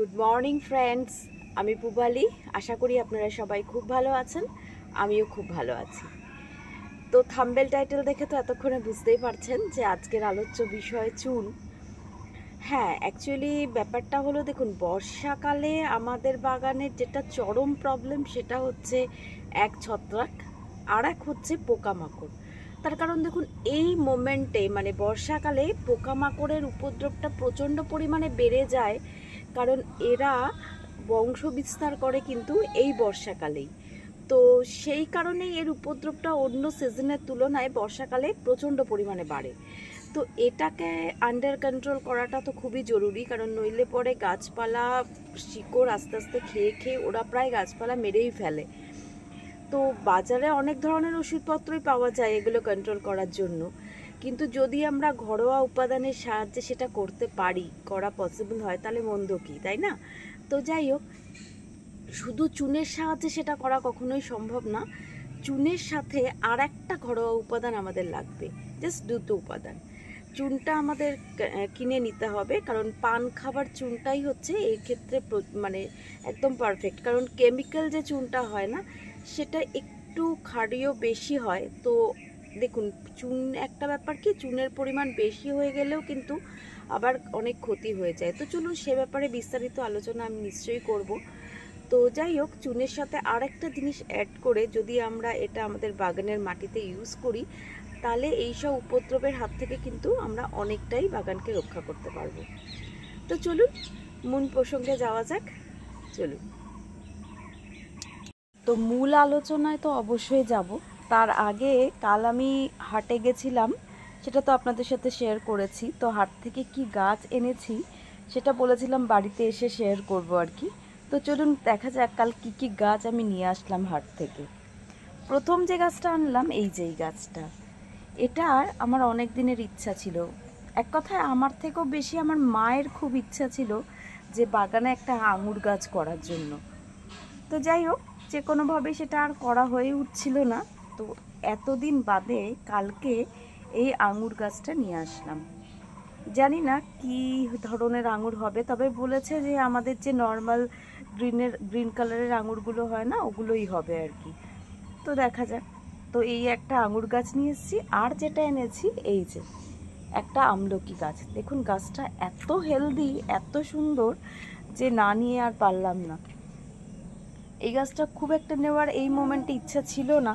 Good morning friends, আমি পুবালি। আশা করি আপনারা সবাই খুব ভালো আছেন, আমিও খুব ভালো আছি। তো থাম্বনেল টাইটেল দেখে তো এতক্ষণে বুঝতেই পারছেন যে আজকের আলোচ্য বিষয় চুল। হ্যাঁ, অ্যাকচুয়ালি ব্যাপারটা হলো, দেখুন, বর্ষাকালে আমাদের বাগানের যেটা চরম প্রবলেম সেটা হচ্ছে এক ছত্রাক, আর এক হচ্ছে পোকামাকড়। তার কারণ দেখুন, এই মোমেন্টে মানে বর্ষাকালে পোকামাকড়ের উপদ্রবটা প্রচণ্ড পরিমাণে বেড়ে যায়, কারণ এরা বংশ বিস্তার করে কিন্তু এই বর্ষাকালেই। তো সেই কারণেই এর উপদ্রবটা অন্য সিজনের তুলনায় বর্ষাকালে প্রচণ্ড পরিমাণে বাড়ে। তো এটাকে আন্ডার কন্ট্রোল করাটা তো খুবই জরুরি, কারণ নইলে পরে গাছপালা শিকড় আস্তে আস্তে খেয়ে খেয়ে ওরা প্রায় গাছপালা মেরেই ফেলে। তো বাজারে অনেক ধরনের ওষুধপত্রই পাওয়া যায় এগুলো কন্ট্রোল করার জন্য, কিন্তু যদি আমরা ঘরোয়া উপাদানের সাহায্যে সেটা করতে পারি, করা পসিবল হয়, তাহলে মন্দ কি, তাই না? তো যাই হোক, শুধু চুনের সাহায্যে সেটা করা কখনোই সম্ভব না। চুনের সাথে আর একটা ঘরোয়া উপাদান আমাদের লাগবে, জাস্ট দুটো উপাদান। চুনটা আমাদের কিনে নিতে হবে, কারণ পান খাবার চুনটাই হচ্ছে এই ক্ষেত্রে মানে একদম পারফেক্ট। কারণ কেমিক্যাল যে চুনটা হয় না, সেটা একটু ক্ষারীয় বেশি হয়। তো দেখুন, চুন একটা ব্যাপার কি, চুনের পরিমাণ বেশি হয়ে গেলেও কিন্তু আবার অনেক ক্ষতি হয়ে যায়। তো চলুন সে ব্যাপারে বিস্তারিত আলোচনা আমি নিশ্চয়ই করব। তো যাই হোক, চুনের সাথে আর একটা জিনিস অ্যাড করে যদি আমরা এটা আমাদের বাগানের মাটিতে ইউজ করি, তাহলে এইসব উপদ্রবের হাত থেকে কিন্তু আমরা অনেকটাই বাগানকে রক্ষা করতে পারবো। তো চলুন মূল প্রসঙ্গে যাওয়া যাক। চলুন, তো মূল আলোচনায় তো অবশ্যই যাব। তার আগে কাল আমি হাটে গেছিলাম, সেটা তো আপনাদের সাথে শেয়ার করেছি। তো হাট থেকে কি গাছ এনেছি সেটা বলেছিলাম বাড়িতে এসে শেয়ার করব আর কি। তো চলুন দেখা যাক কাল কি কি গাছ আমি নিয়ে আসলাম হাট থেকে। প্রথম যে গাছটা আনলাম, এই যে এই গাছটা, এটা আমার অনেক দিনের ইচ্ছা ছিল। এক কথায় আমার থেকেও বেশি আমার মায়ের খুব ইচ্ছা ছিল যে বাগানে একটা আঙুর গাছ করার জন্য। তো যাই হোক, যে কোনোভাবেই সেটা আর করা হয়ে উঠছিল না। তো এতদিন বাদে কালকে এই আঙুর গাছটা নিয়ে আসলাম। জানি না কি ধরনের আঙুর হবে, তবে বলেছে যে আমাদের যে নর্মাল গ্রিন কালারের আঙুরগুলো হয় না, ওগুলোই হবে আর কি। তো দেখা যাক। তো এই একটা আঙুর গাছ নিয়ে এসেছি, আর যেটা এনেছি এই যে একটা আমলকি গাছ। দেখুন গাছটা এত হেলদি, এত সুন্দর যে না নিয়ে আর পারলাম না। এই গাছটা খুব একটা নেওয়ার এই মোমেন্টে ইচ্ছা ছিল না,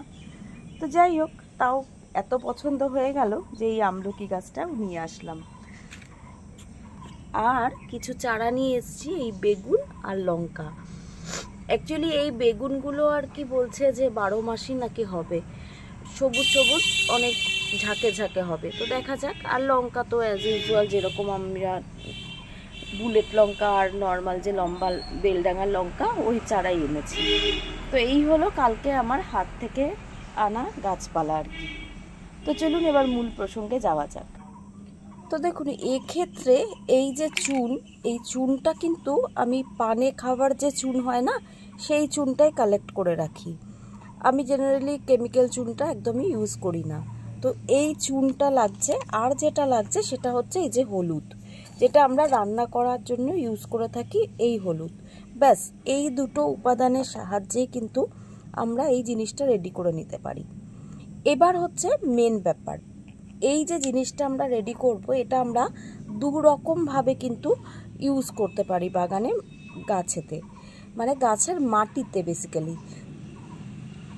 তো যাই হোক, তাও এত পছন্দ হয়ে গেল যে এই আমলকি গাছটা নিয়ে আসলাম। আর কিছু চারা নিয়ে এসেছি, এই বেগুন আর লঙ্কা। অ্যাকচুয়ালি এই বেগুনগুলো আর কি বলছে যে 12 মাসই নাকি হবে, সবুজ সবুজ অনেক ঝাঁকে ঝাঁকে হবে। তো দেখা যাক। আর লঙ্কা তো অ্যাজ ইউজুয়াল যেরকম আমরা বুলেট লঙ্কা আর নর্মাল যে লম্বা বেলডাঙার লঙ্কা, ওই চারাই এনেছি। তো এই হলো কালকে আমার হাত থেকে আনা গাছপালা আর কি। তো চলুন এবার মূল প্রসঙ্গে যাওয়া যাক। তো দেখুন, এক্ষেত্রে এই যে চুন, এই চুনটা কিন্তু আমি পানে খাবার যে চুন হয় না, সেই চুনটাই কালেক্ট করে রাখি। আমি জেনারেলি কেমিক্যাল চুনটা একদমই ইউজ করি না। তো এই চুনটা লাগছে, আর যেটা লাগছে সেটা হচ্ছে এই যে হলুদ, যেটা আমরা রান্না করার জন্য ইউজ করে থাকি, এই হলুদ। ব্যাস এই দুটো উপাদানের সাহায্যেই কিন্তু আমরা এই জিনিসটা রেডি করে নিতে পারি। এবার হচ্ছে মেন ব্যাপার, এই যে জিনিসটা আমরা রেডি করব, এটা আমরা দু রকমভাবে কিন্তু ইউজ করতে পারি বাগানে, গাছেতে, মানে গাছের মাটিতে বেসিক্যালি।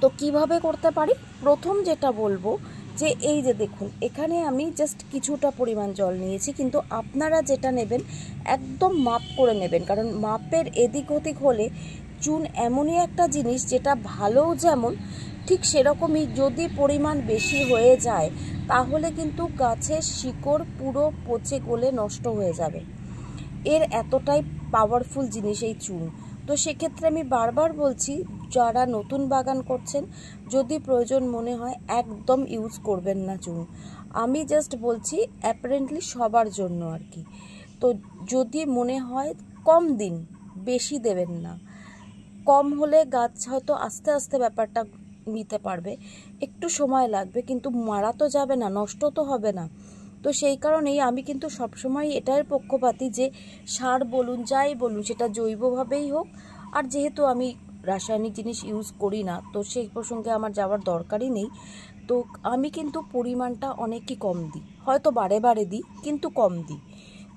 তো কিভাবে করতে পারি? প্রথম যেটা বলবো যে এই যে দেখুন, এখানে আমি জাস্ট কিছুটা পরিমাণ জল নিয়েছি, কিন্তু আপনারা যেটা নেবেন একদম মাপ করে নেবেন, কারণ মাপের এদিক ওদিক হলে চুন এমনই একটা জিনিস যেটা ভালোও যেমন, ঠিক সেরকমই যদি পরিমাণ বেশি হয়ে যায় তাহলে কিন্তু গাছের শিকড় পুরো পচে গলে নষ্ট হয়ে যাবে। এর এতটাই পাওয়ারফুল জিনিস এই চুন। তো সেক্ষেত্রে আমি বারবার বলছি, যারা নতুন বাগান করছেন যদি প্রয়োজন মনে হয় একদম ইউজ করবেন না চুন। আমি জাস্ট বলছি অ্যাপারেন্টলি সবার জন্য আর কি। তো যদি মনে হয় কম দিন, বেশি দেবেন না। কম হলে গাছ হয়তো আস্তে আস্তে ব্যাপারটা নিতে পারবে, একটু সময় লাগবে, কিন্তু মারা তো যাবে না, নষ্ট তো হবে না। তো তো সেই কারণেই আমি কিন্তু সবসময় এটার পক্ষপাতী যে সার বলুন যাই বলুন সেটা জৈবভাবেই হোক, আর যেহেতু আমি রাসায়নিক জিনিস ইউজ করি না তো সেই প্রসঙ্গে আমার যাওয়ার দরকারই নেই। তো আমি কিন্তু পরিমাণটা অনেকই কম দিই, হয়তো বারে বারে দিই কিন্তু কম দিই।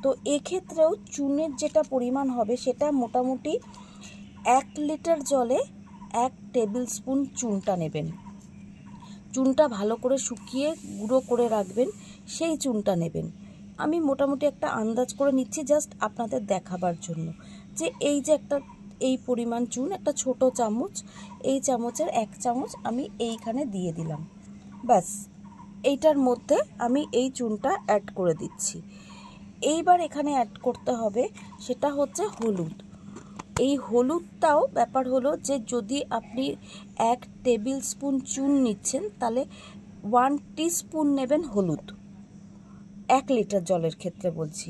তো এক্ষেত্রেও চুনের যেটা পরিমাণ হবে সেটা মোটামুটি 1 লিটার জলে 1 টেবিল স্পুন চুনটা নেবেন। চুনটা ভালো করে শুকিয়ে গুঁড়ো করে রাখবেন, সেই চুনটা নেবেন। আমি মোটামুটি একটা আন্দাজ করে নিচ্ছি জাস্ট আপনাদের দেখাবার জন্য, যে এই যে এই পরিমাণ চুন, একটা ছোট চামচ, এই চামচের 1 চামচ আমি এইখানে দিয়ে দিলাম। ব্যাস, এইটার মধ্যে আমি এই চুনটা অ্যাড করে দিচ্ছি। এইবার এখানে অ্যাড করতে হবে সেটা হচ্ছে হলুদ। এই হলুদটাও ব্যাপার হলো যে যদি আপনি 1 টেবিল স্পুন চুন নিচ্ছেন তাহলে 1 টিস্পুন নেবেন হলুদ, 1 লিটার জলের ক্ষেত্রে বলছি।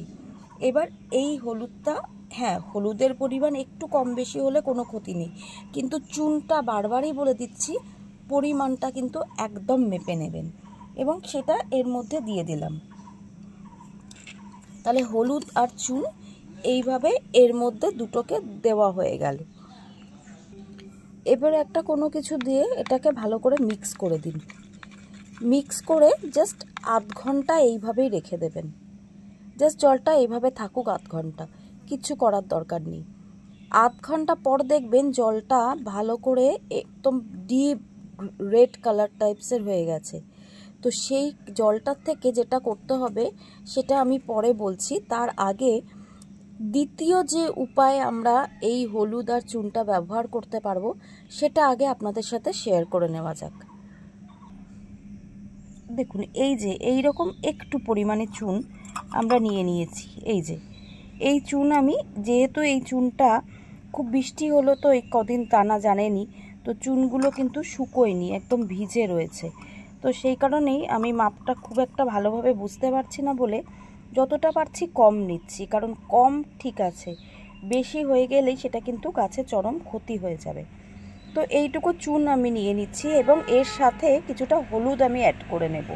এবার এই হলুদটা, হ্যাঁ হলুদের পরিমাণ একটু কম বেশি হলে কোনো ক্ষতি নেই, কিন্তু চুনটা বারবারই বলে দিচ্ছি পরিমাণটা কিন্তু একদম মেপে নেবেন, এবং সেটা এর মধ্যে দিয়ে দিলাম। তাহলে হলুদ আর চুন এইভাবে এর মধ্যে দুটোকে দেওয়া হয়ে গেল। এবার একটা কোনো কিছু দিয়ে এটাকে ভালো করে মিক্স করে দিন। মিক্স করে জাস্ট আধ ঘন্টা এইভাবেই রেখে দেবেন। জাস্ট জলটা এইভাবে থাকুক আধ ঘন্টা, কিচ্ছু করার দরকার নেই। আধ ঘন্টা পর দেখবেন জলটা ভালো করে একদম ডিপ রেড কালার টাইপসের হয়ে গেছে। তো সেই জলটার থেকে যেটা করতে হবে সেটা আমি পরে বলছি, তার আগে দ্বিতীয় যে উপায় আমরা এই হলুদ আর চুনটা ব্যবহার করতে পারবো সেটা আগে আপনাদের সাথে শেয়ার করে নেওয়া যাক। দেখুন এই যে এইরকম একটু পরিমাণে চুন আমরা নিয়ে নিয়েছি। এই যে এই চুন আমি, যেহেতু এই চুনটা খুব বৃষ্টি হলো তো এই কদিন টানা জানেনি, তো চুনগুলো কিন্তু শুকোয়নি, একদম ভিজে রয়েছে। তো সেই কারণেই আমি মাপটা খুব একটা ভালোভাবে বুঝতে পারছি না বলে যতটা পারছি কম নিচ্ছি, কারণ কম ঠিক আছে, বেশি হয়ে গেলেই সেটা কিন্তু গাছে চরম ক্ষতি হয়ে যাবে। তো এইটুকু চুন আমি নিয়ে নিচ্ছি এবং এর সাথে কিছুটা হলুদ আমি অ্যাড করে নেব।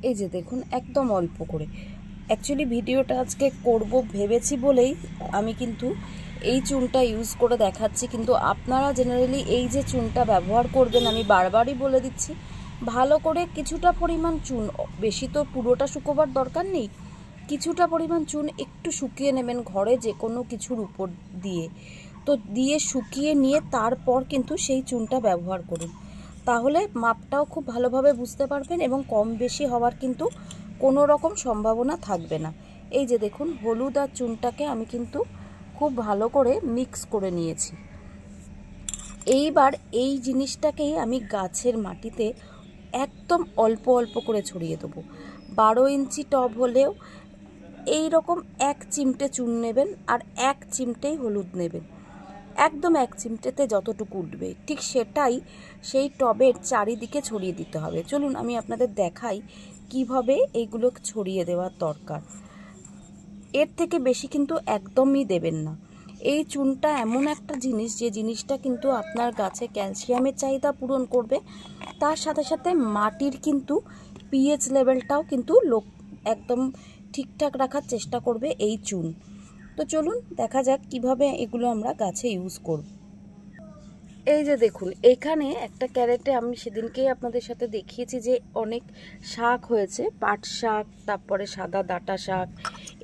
এই যে দেখুন একদম অল্প করে। অ্যাকচুয়ালি ভিডিওটা আজকে করব ভেবেছি বলেই আমি কিন্তু এই চুনটা ইউজ করে দেখাচ্ছি, কিন্তু আপনারা জেনারেলি এই যে চুনটা ব্যবহার করবেন আমি বারবারই বলে দিচ্ছি, ভালো করে কিছুটা পরিমাণ চুন, বেশি তো পুরোটা শুকোবার দরকার নেই, কিছুটা পরিমাণ চুন একটু শুকিয়ে নেবেন ঘরে যে কোনো কিছুর উপর দিয়ে। তো দিয়ে শুকিয়ে নিয়ে তারপর কিন্তু সেই চুনটা ব্যবহার করুন, তাহলে মাপটাও খুব ভালোভাবে বুঝতে পারবেন এবং কম বেশি হওয়ার কিন্তু কোনো রকম সম্ভাবনা থাকবে না। এই যে দেখুন হলুদ আর চুনটাকে আমি কিন্তু খুব ভালো করে মিক্স করে নিয়েছি। এইবার এই জিনিসটাকেই আমি গাছের মাটিতে একদম অল্প অল্প করে ছড়িয়ে দেবো। 12 ইঞ্চি টব হলেও এই রকম 1 চিমটে চুন নেবেন আর 1 চিমটেই হলুদ নেবেন, একদম 1 চিমটেতে যতটুকু উঠবে ঠিক সেটাই সেই টবের চারিদিকে ছড়িয়ে দিতে হবে। চলুন আমি আপনাদের দেখাই কিভাবে এইগুলো ছড়িয়ে দেওয়ার দরকার। এর থেকে বেশি কিন্তু একদমই দেবেন না। এই চুনটা এমন একটা জিনিস যে জিনিসটা কিন্তু আপনার গাছে ক্যালসিয়ামের চাহিদা পূরণ করবে, তার সাথে সাথে মাটির কিন্তু পিএইচ লেভেলটাও কিন্তু একদম ঠিকঠাক রাখার চেষ্টা করবে এই চুন। তো চলুন দেখা যাক কিভাবে এগুলো আমরা গাছে ইউজ করব। এই যে দেখুন এখানে একটা ক্যারেটে আমি সেদিনকেই আপনাদের সাথে দেখিয়েছি যে অনেক শাক হয়েছে, পাট শাক, তারপরে সাদা ডাঁটা শাক,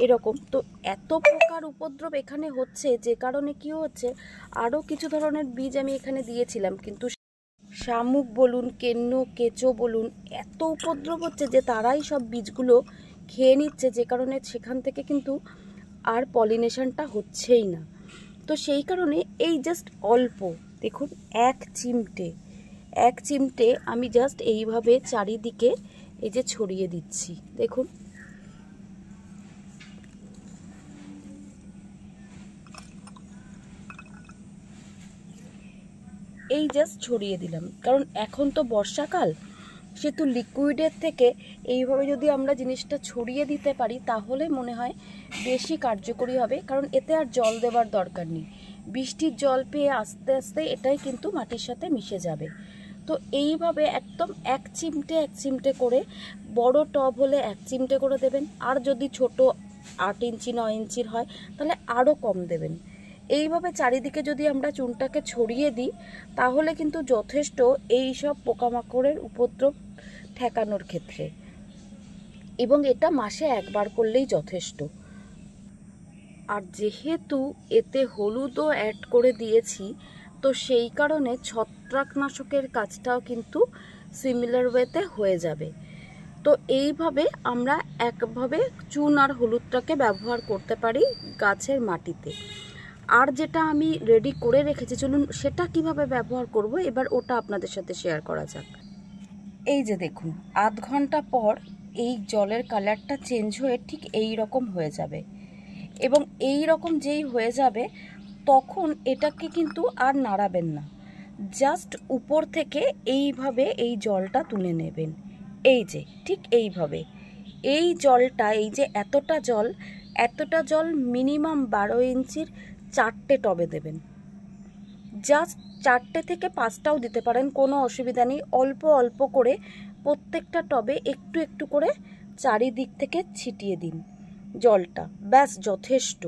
এরকম। তো এত প্রকার উপদ্রব এখানে হচ্ছে যে কারণে কি হচ্ছে, আরও কিছু ধরনের বীজ আমি এখানে দিয়েছিলাম, কিন্তু শামুক বলুন, কেন্ন, কেঁচো বলুন, এত উপদ্রব হচ্ছে যে তারাই সব বীজগুলো খেয়ে নিচ্ছে, যে কারণে সেখান থেকে কিন্তু আর পলিনেশনটা হচ্ছেই না। তো সেই কারণে এই জাস্ট অল্প দেখুন 1 চিমটে আমি জাস্ট এইভাবে চারিদিকে এই যে ছড়িয়ে দিচ্ছি। দেখুন এই জাস্ট ছড়িয়ে দিলাম, কারণ এখন তো বর্ষাকাল, সেহেতু লিকুইডের থেকে এইভাবে যদি আমরা জিনিসটা ছড়িয়ে দিতে পারি তাহলে মনে হয় বেশি কার্যকরী হবে, কারণ এতে আর জল দেওয়ার দরকার নেই। বৃষ্টির জল পেয়ে আস্তে আস্তে এটাই কিন্তু মাটির সাথে মিশে যাবে। তো এইভাবে একদম এক চিমটে করে, বড় টব হলে 1 চিমটে করে দেবেন, আর যদি ছোট 8 ইঞ্চি 9 ইঞ্চির হয় তাহলে আরও কম দেবেন। এইভাবে চারিদিকে যদি আমরা চুনটাকে ছড়িয়ে দিই তাহলে কিন্তু যথেষ্ট এই সব পোকামাকড়ের উপদ্রব ঠেকানোর ক্ষেত্রে, এবং এটা মাসে একবার করলেই যথেষ্ট। আর যেহেতু এতে হলুদও অ্যাড করে দিয়েছি, তো সেই কারণে ছত্রাকনাশকের কাজটাও কিন্তু সিমিলার ওয়েতে হয়ে যাবে। তো এইভাবে আমরা একভাবে চুন আর হলুদটাকে ব্যবহার করতে পারি গাছের মাটিতে। আর যেটা আমি রেডি করে রেখেছি, চলুন সেটা কিভাবে ব্যবহার করব এবার ওটা আপনাদের সাথে শেয়ার করা যাক। এই যে দেখুন, আধ ঘন্টা পর এই জলের কালারটা চেঞ্জ হয়ে ঠিক এই রকম হয়ে যাবে, এবং এই রকম যেই হয়ে যাবে তখন এটাকে কিন্তু আর নাড়াবেন না, জাস্ট উপর থেকে এইভাবে এই জলটা তুলে নেবেন। এই যে ঠিক এইভাবে এই জলটা, এই যে এতটা জল মিনিমাম 12 ইঞ্চির 4টে টবে দেবেন। জাস্ট 4টে থেকে 5টাও দিতে পারেন, কোনো অসুবিধা নেই। অল্প অল্প করে প্রত্যেকটা টবে একটু একটু করে চারিদিক থেকে ছিটিয়ে দিন জলটা, ব্যাস যথেষ্ট।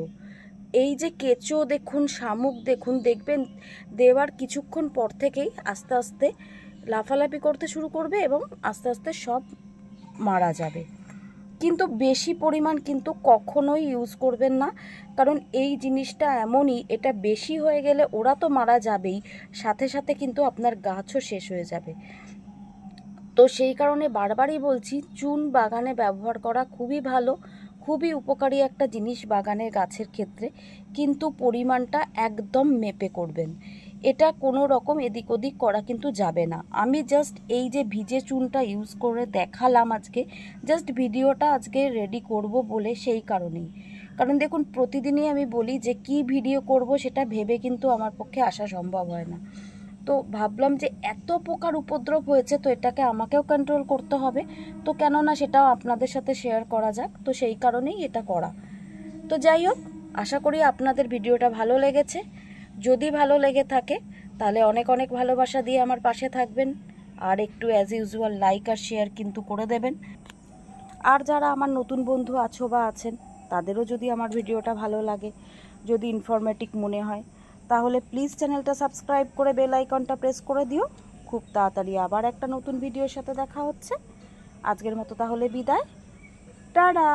এই যে কেঁচো দেখুন, শামুক দেখুন, দেখবেন দেওয়ার কিছুক্ষণ পর থেকেই আস্তে আস্তে লাফালাফি করতে শুরু করবে এবং আস্তে আস্তে সব মারা যাবে। কিন্তু বেশি পরিমাণ কিন্তু কখনোই ইউজ করবেন না, কারণ এই জিনিসটা এমনই, এটা বেশি হয়ে গেলে ওরা তো মারা যাবেই, সাথে সাথে কিন্তু আপনার গাছও শেষ হয়ে যাবে। তো সেই কারণে বারবারই বলছি, চুন বাগানে ব্যবহার করা খুবই ভালো, খুবই উপকারী একটা জিনিস বাগানের গাছের ক্ষেত্রে, কিন্তু পরিমাণটা একদম মেপে করবেন। এটা কোনো রকম এদিক ওদিক করা কিন্তু যাবে না। আমি জাস্ট এই যে ভিজে চুনটা ইউজ করে দেখালাম আজকে, জাস্ট ভিডিওটা আজকে রেডি করব বলে, সেই কারণেই। কারণ দেখুন, প্রতিদিনই আমি বলি যে কি ভিডিও করব সেটা ভেবে কিন্তু আমার পক্ষে আসা সম্ভব হয় না। তো ভাবলাম যে এত পোকার উপদ্রব হয়েছে, তো এটাকে আমাকেও কন্ট্রোল করতে হবে, তো কেননা সেটাও আপনাদের সাথে শেয়ার করা যাক, তো সেই কারণেই এটা করা। তো যাই হোক, আশা করি আপনাদের ভিডিওটা ভালো লেগেছে। যদি ভালো লেগে থাকে তাহলে অনেক অনেক ভালোবাসা দিয়ে আমার পাশে থাকবেন, আর একটু অ্যাজ ইউজুয়াল লাইক আর শেয়ার কিন্তু করে দেবেন। আর যারা আমার নতুন বন্ধু আছো বা আছেন, তাদেরও যদি আমার ভিডিওটা ভালো লাগে, যদি ইনফরমেটিভ মনে হয়, তাহলে প্লিজ চ্যানেলটা সাবস্ক্রাইব করে বেল আইকনটা প্রেস করে দিও। খুব তাড়াতাড়ি আবার একটা নতুন ভিডিওর সাথে দেখা হচ্ছে। আজকের মতো তাহলে বিদায়, টাটা।